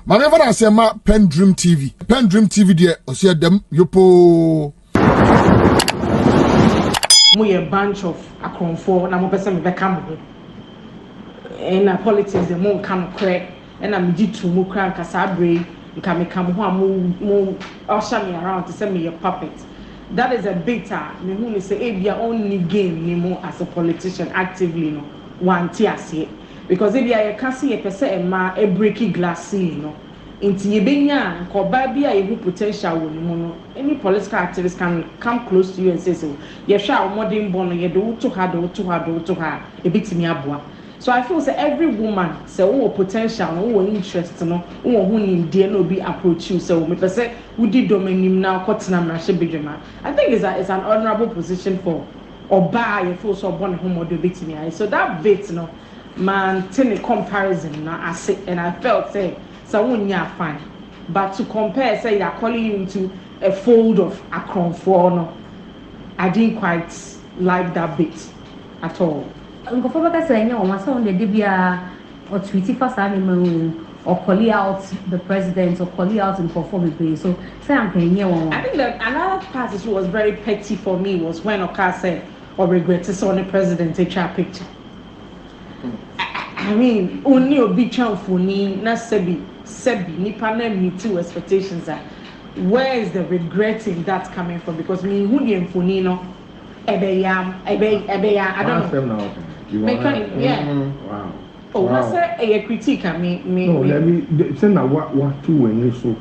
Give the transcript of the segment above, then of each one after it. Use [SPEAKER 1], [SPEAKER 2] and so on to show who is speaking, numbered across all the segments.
[SPEAKER 1] Mama never say ma PENDREAM TV. PENDREAM TV there osia dem yopo.
[SPEAKER 2] We a bunch of Akuffo na mo person me beka mo. And politics the mo kan correct and I'm jitu mo kran kasa abre nka me kam ho mo usher me around to say me a puppet. That is a bitter me who say ebia only game ni mo as a politician actively no one tiase because ebia you can see a person e ma e breaky glass ceiling no inti ye benya ko ba bia ye potential wo ni mo no any political activist can come close to you and say so ye hwa modern born ye do to ha e bitimi aboa. So I feel say every woman say who potential who interest no who nim dey no be approach you so me say we did domain now kotena mrahye bedwema. I think it's an honorable position for oba you feel so born home or do bitimi. So that bit no man ten comparison na I say and I felt say someone fine but to compare say you're calling you into a fold of Akuffo no I didn't quite like that bit at all.
[SPEAKER 3] Akuffo baka say nya o ma say on the debia or tweety for say or call out the president or call out in Akuffo. So say I'm paying you.
[SPEAKER 2] I think that another part which was very petty for me was when Oka said or regretted on the president take a picture. I mean, only a big chance for me, not sebi, nipa na me too expectations are. Where is the regretting that coming from? Because me who the no, I don't know. Yeah.
[SPEAKER 4] Wow.
[SPEAKER 2] Oh, wow. Say a critique me.
[SPEAKER 4] No, let me say now what two when you so.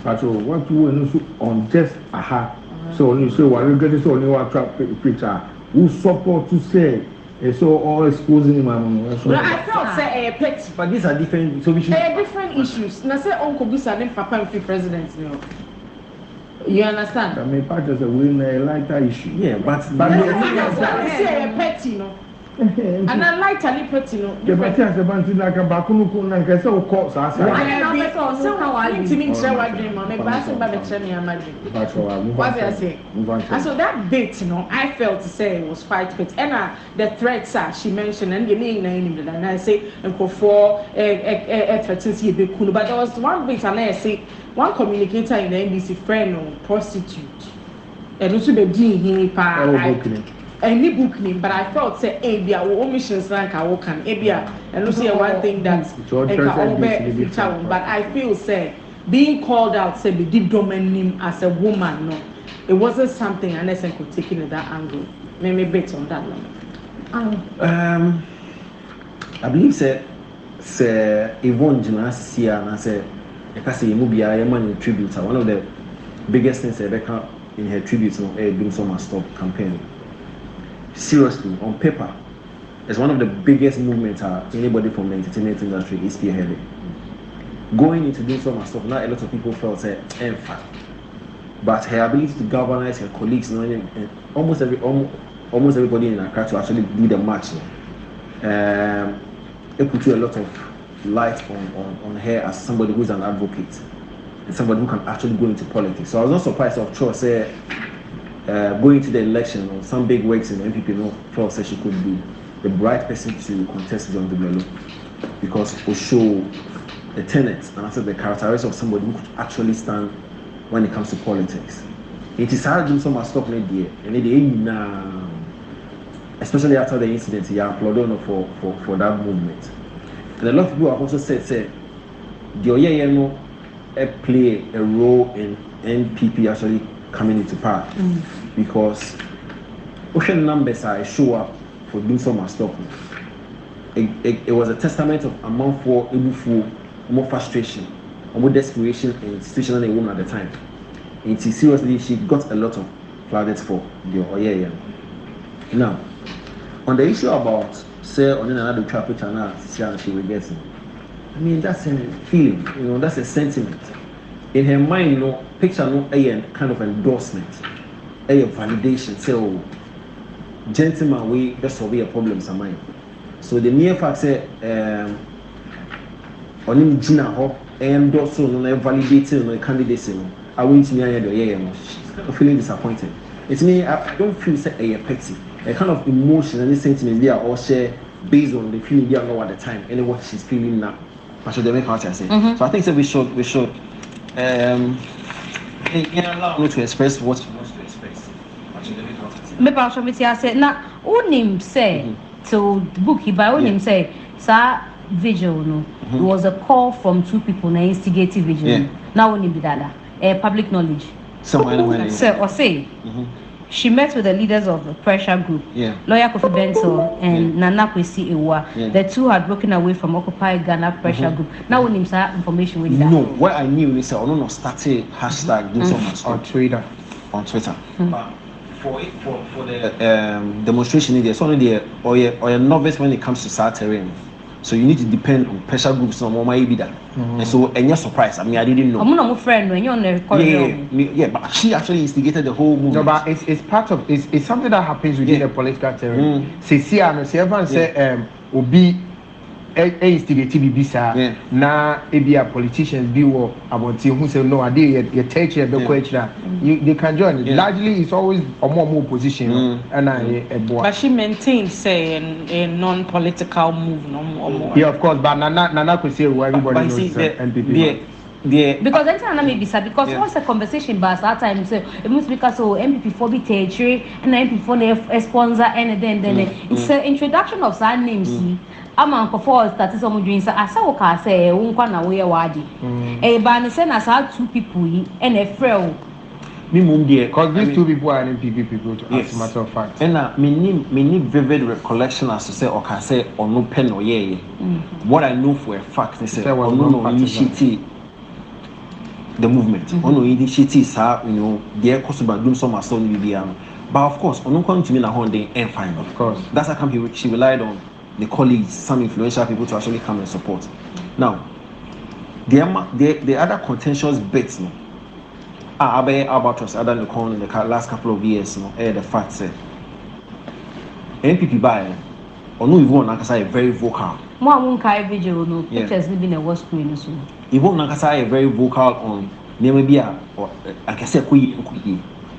[SPEAKER 4] But what two when you so on just aha. So you say what you get is only one trap picture. Who support to say. So all exposing him.
[SPEAKER 2] No, I felt say a pet.
[SPEAKER 5] But these are different. So we should.
[SPEAKER 2] Different issues. Now say Uncle Bisa and Papa and president. You understand?
[SPEAKER 4] I mean, part of the win a lighter issue.
[SPEAKER 5] Yeah, but
[SPEAKER 2] say a pet, you know. And I like a little, you know.
[SPEAKER 4] The better as a bunch like a Bakunuku and I saw courts. I
[SPEAKER 2] know how I need to make sure I dream on a bathroom by the Chenny and Magic. What did I say? And so that bit, you know, I felt to say it was quite fit. And the threats she mentioned, and the name, and I say, and for threats, he be cool. But there was one bit, and I say, one communicator in the NBC friend or prostitute. And also be doing him any book name, but I felt say Abia or omissions like I walk and Abia and Lucy one thing that but I feel say being called out say be deep domain name as a woman no it wasn't something unless I could take it at that angle. Maybe bet on that one.
[SPEAKER 5] I believe say Yvonne Jinasia and I say Ekasi Mubia Yaman tribute one of the biggest things Rebecca in her tributes no doing some stop campaign. Seriously, on paper, it's one of the biggest movements anybody from the entertainment industry is spearheading. Going into doing some stuff, not a lot of people felt but her ability to galvanize her colleagues, and almost everybody in Accra to actually do the match. It put you a lot of light on her as somebody who's an advocate and somebody who can actually go into politics. So I was not surprised of choice going to the election or some big works in the MPP felt that she could be the right person to contest John Dumelo because it will show the tenets and also the characteristics of somebody who could actually stand when it comes to politics. It is hard to do some stuff in the and especially after the incident, he applauded for that movement. And a lot of people have also said the Oyeyeno play a role in NPP actually coming into power because ocean numbers are show up for doing some stuff. It was a testament of among for more frustration, more desperation and institutional woman at the time. And seriously, she got a lot of plaudits for the Oyeyeno. Now, on the issue about say on another traffic channel, she will get it. I mean that's a feeling, that's a sentiment. In her mind, picture a kind of endorsement, a validation. So, gentleman, we just solve a problem of mine. So the mere fact say, on him Gina Hop and also validating the candidacy, I went to me I'm feeling disappointed. It's me. I don't feel say a petty, a kind of emotion and sentiment they are all share based on the feeling they are now at the time and what she's feeling now. So they make out I say. So I think that we should allow you to express what you want to express.
[SPEAKER 3] Me pass me say na unim say to the book he by unim say sir vigil no it was a call from two people na instigative vigil now unim be that public knowledge say she met with the leaders of the pressure group, lawyer Akuffo Addo and Nana Kwesi Ewa. The two had broken away from Occupy Ghana pressure group. Now we need some information with that.
[SPEAKER 5] No, what I knew is I don't started hashtag do so much
[SPEAKER 4] on Twitter.
[SPEAKER 5] But for the demonstration, there's only the or you're novice when it comes to South terrain. So you need to depend on pressure groups no more be that. And so and you're surprised. I mean I didn't know.
[SPEAKER 3] I'm not friend when you're on the
[SPEAKER 5] corridor. But she actually instigated the whole movement.
[SPEAKER 4] No, but it's part of it's something that happens within the political terrain. See everyone say Obi instigative bisa na ebia politicians be war about who say no idea you take here be question they can join it. Largely it's always a more position and a boy.
[SPEAKER 2] But she maintains say a non-political move no more.
[SPEAKER 4] Yeah, of course, but Nana could say everybody knows NPP.
[SPEAKER 3] Because that's not maybe sad because once a conversation but that time so it must because so MPP for be territory and MPP for the sponsor and then it's an introduction of that names. I'm on for started some dreams. I saw what say unkwa na we wadi. But say na say two people and a friend.
[SPEAKER 4] Me mum there because these two people are NPP people as a matter of fact.
[SPEAKER 5] And me need vivid recollection as to say or can say or no pen or what I know for a fact is say or no initiative the movement. Or no initiative their customer doing some aston BBM. But of course, on come to me na Honda and fine.
[SPEAKER 4] Of course. That's
[SPEAKER 5] how come she relied on the colleagues, some influential people to actually come and support. Now, the other contentious bits, no. Abe Albatross, other than the in the last couple of years, no. The fact say, NPP by, or no Yvonne Nankasa is very vocal.
[SPEAKER 3] More won't carry video, no pictures living a war screen.
[SPEAKER 5] Yvonne Nankasa is very vocal on Nemebia or I can say Kui.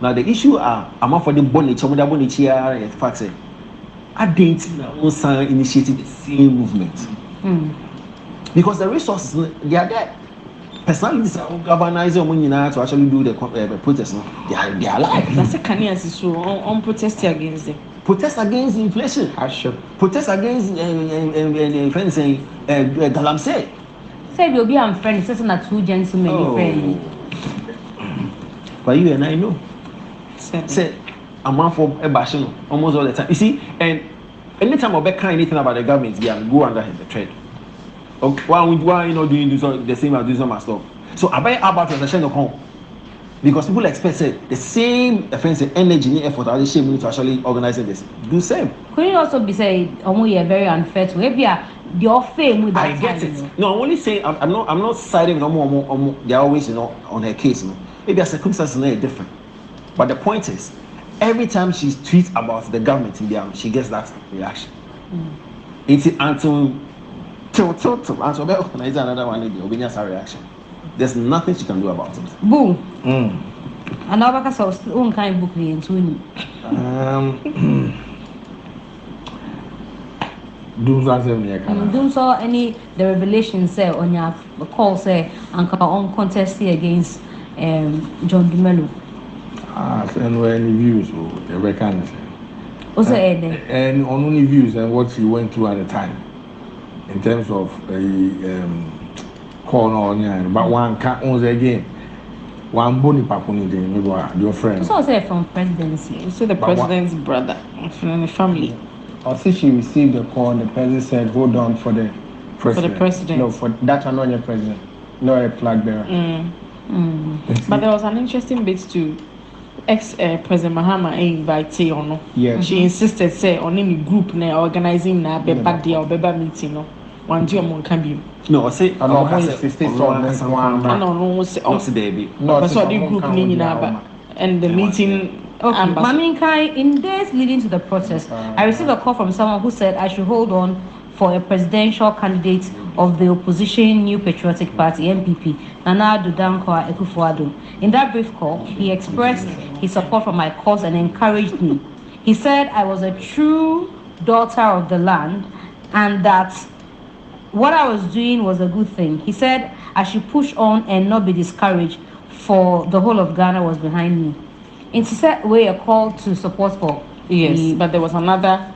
[SPEAKER 5] Now the issue I'm for the bonnet, some of the bonnet here, and fact say. I didn't also initiated the same movement because the resources they are there. Personalities are organizing to actually do the protest. They are alive.
[SPEAKER 2] That's a Ghanaian issue on protesting against them.
[SPEAKER 5] Protest against inflation. Protest against friends saying Galamsey.
[SPEAKER 3] Say you'll be unfriendly. It's not two gentlemen friendly.
[SPEAKER 5] But you and I know. Say. I'm one for a bashing almost all the time. You see, and anytime I back anything about the government, go under the trade. Okay, why you know doing the same as doing some stuff? So I buy about transaction of home because people expect the same offensive energy and effort are the same to actually organizing this. Do the same. Could
[SPEAKER 3] it also be said, you're very unfair to maybe your fame with that?
[SPEAKER 5] I get it. No, I'm only saying I'm not siding no they're always on her case. Maybe our circumstances are different, but the point is. Every time she tweets about the government in there, she gets that reaction. It's until another one reaction. There's nothing she can do about it.
[SPEAKER 3] Boom. And now because I was own kind book Don't saw any the revelation say on your call say and on contest against John Dumelo.
[SPEAKER 4] And any views the reckon
[SPEAKER 3] also
[SPEAKER 4] and on only views and what you went through at the time in terms of a corner on but one can't own again one bony papuni your friend
[SPEAKER 3] so say from presidency
[SPEAKER 2] so the president's brother from the family
[SPEAKER 6] or see she received a call the president said hold on for the
[SPEAKER 2] president
[SPEAKER 6] no for that one not your president no a flag bearer
[SPEAKER 2] but there was an interesting bit too. President Mahama invite or no.
[SPEAKER 6] Yeah.
[SPEAKER 2] She insisted say on any group na organizing na beba day or beba meeting no. One day among can be.
[SPEAKER 5] No, I say
[SPEAKER 6] I know
[SPEAKER 5] baby.
[SPEAKER 2] No, so the group ni na and the meeting.
[SPEAKER 3] Okay, Mami Kai, in days leading to the protest, I received a call from someone who said I should hold on for a presidential candidate of the opposition New Patriotic Party (NPP), Nana Akuffo Addo. In that brief call, he expressed his support for my cause and encouraged me. He said I was a true daughter of the land and that what I was doing was a good thing. He said I should push on and not be discouraged, for the whole of Ghana was behind me. And he said we a call to support for.
[SPEAKER 2] Yes, but there was another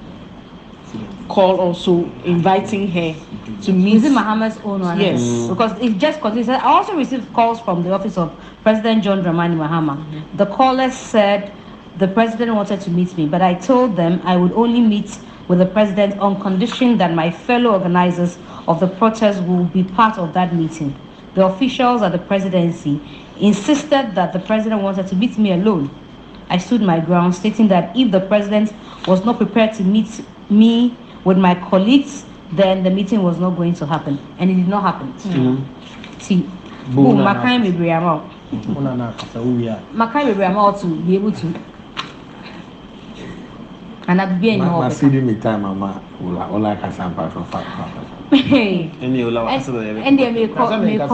[SPEAKER 2] call also inviting her to meet.
[SPEAKER 3] Is it Muhammad's own one?
[SPEAKER 2] Yes.
[SPEAKER 3] Because it just continues. I also received calls from the office of President John Dramani Mahama.
[SPEAKER 2] Mm-hmm.
[SPEAKER 3] The callers said the president wanted to meet me, but I told them I would only meet with the president on condition that my fellow organizers of the protest will be part of that meeting. The officials at the presidency insisted that the president wanted to meet me alone. I stood my ground, stating that if the president was not prepared to meet me with my colleagues, then the meeting was not going to happen, and it did not happen. See, boom, Makai Mibriama. Makai Mibriama to be able to. And I'd be in
[SPEAKER 4] my city me time, Mama. Ola Kasampa from
[SPEAKER 3] Hey,
[SPEAKER 5] And you love
[SPEAKER 3] and they may call me.
[SPEAKER 4] It's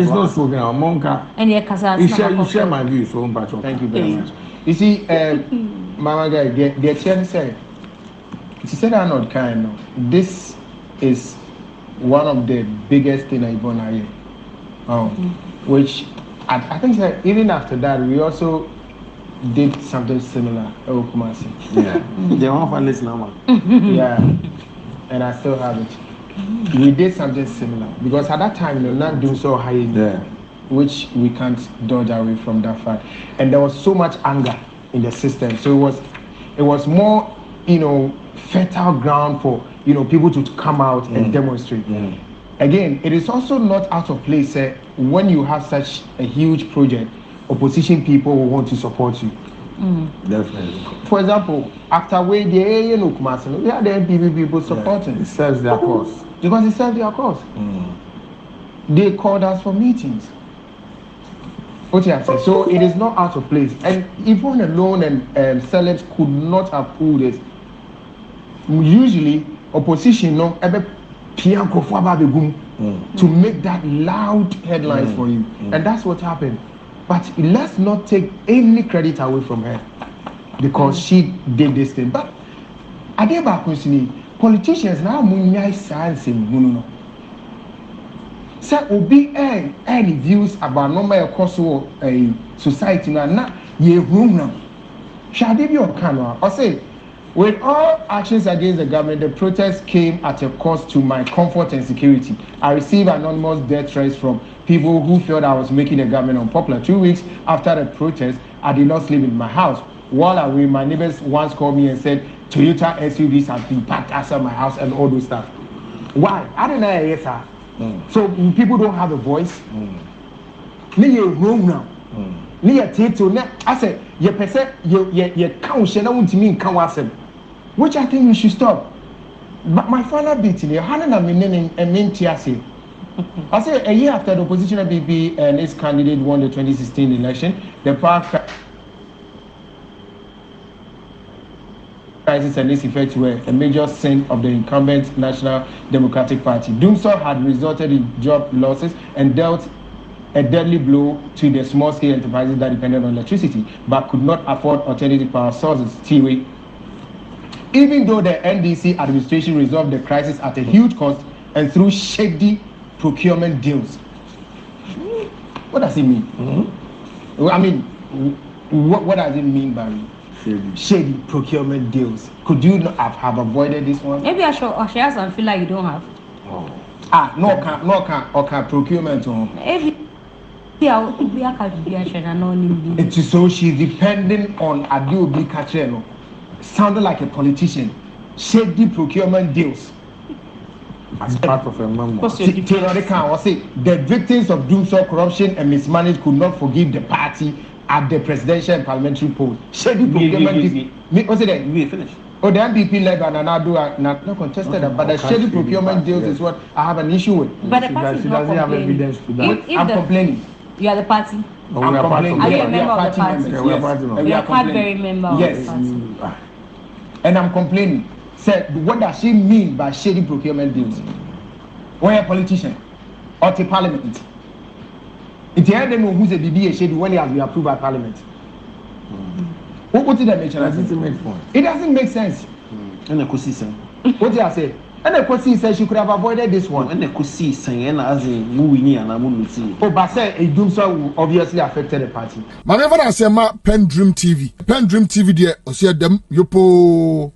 [SPEAKER 4] not spoken out, Monka.
[SPEAKER 3] And your casa.
[SPEAKER 4] You share my views, so thank you very much. You see, Mama guy, the chair said, she said, I'm not kind. No. This is one of the biggest things Yvonne are here. Which I think that even after that, we also did something similar.
[SPEAKER 5] Yeah, they want to listen now.
[SPEAKER 4] Yeah, and I still have it. We did something similar because at that time, not doing so high, which we can't dodge away from that fact. And there was so much anger in the system, so it was more, fertile ground for people to come out and demonstrate. Again, it is also not out of place when you have such a huge project. Opposition people will want to support you.
[SPEAKER 5] Definitely.
[SPEAKER 4] For example, after we had the NPP people supporting.
[SPEAKER 5] It serves their cause.
[SPEAKER 4] Because it serves their cause. They called us for meetings. What you have said. So it is not out of place. And Yvonne alone and celebs could not have pulled it. Usually, opposition to make that loud headlines for you. And that's what happened. But let's not take any credit away from her because she did this thing. But politicians now science in say obi any views about normal course a society na ye now. Shall they be on camera or say with all actions against the government, the protest came at a cost to my comfort and security. I received anonymous death threats from people who felt I was making the government unpopular. 2 weeks after the protest, I did not sleep in my house. While away, my neighbors once called me and said, Toyota SUVs have been parked outside my house and all those stuff. Why? I don't know, yes, sir. So people don't have a voice. Me wrong now. Me a tato. I said, you can't share to me in Kawasem. Which I think we should stop. But my final bit in here, I say a year after the opposition BP and its candidate won the 2016 election, the power crisis and its effects were a major sin of the incumbent National Democratic Party. Doomsday had resulted in job losses and dealt a deadly blow to the small-scale enterprises that depended on electricity but could not afford alternative power sources. Even though the NDC administration resolved the crisis at a huge cost and through shady procurement deals. What does it mean? I mean, what does it mean by shady procurement deals? Could you not have avoided this one?
[SPEAKER 3] Maybe I should ask and feel like you don't have.
[SPEAKER 4] No procurement. So she's depending on Adobe Kacheno, sounding like a politician. Shady procurement deals.
[SPEAKER 5] As part of a memo.
[SPEAKER 4] The victims of doomsday corruption and mismanagement could not forgive the party at the presidential and parliamentary polls. Shady procurement deals. What's it then?
[SPEAKER 5] We finished.
[SPEAKER 4] Oh, the MPP led and Addo not contested that, but the shady procurement deals is what I have an issue with.
[SPEAKER 3] But the party
[SPEAKER 4] she doesn't have evidence to that. I'm complaining.
[SPEAKER 3] You are the party.
[SPEAKER 4] I'm complaining.
[SPEAKER 3] Are you a member of the party?
[SPEAKER 4] We are
[SPEAKER 3] Cadbury member of the
[SPEAKER 4] party. And I'm complaining. Said, what does she mean by shady procurement deals? When a politician or to parliament, it doesn't know who's a BBA shady when he has been approved by parliament. What did that make sense? It doesn't make sense.
[SPEAKER 5] And a ecosystem.
[SPEAKER 4] What did I say?
[SPEAKER 6] And the question said she could have avoided this one.
[SPEAKER 5] And the Kusi saying as in moving and I'm see.
[SPEAKER 6] Oh, but say a doom so obviously affected the party.
[SPEAKER 1] Whenever I say PENDREAM TV there, I see them yopo.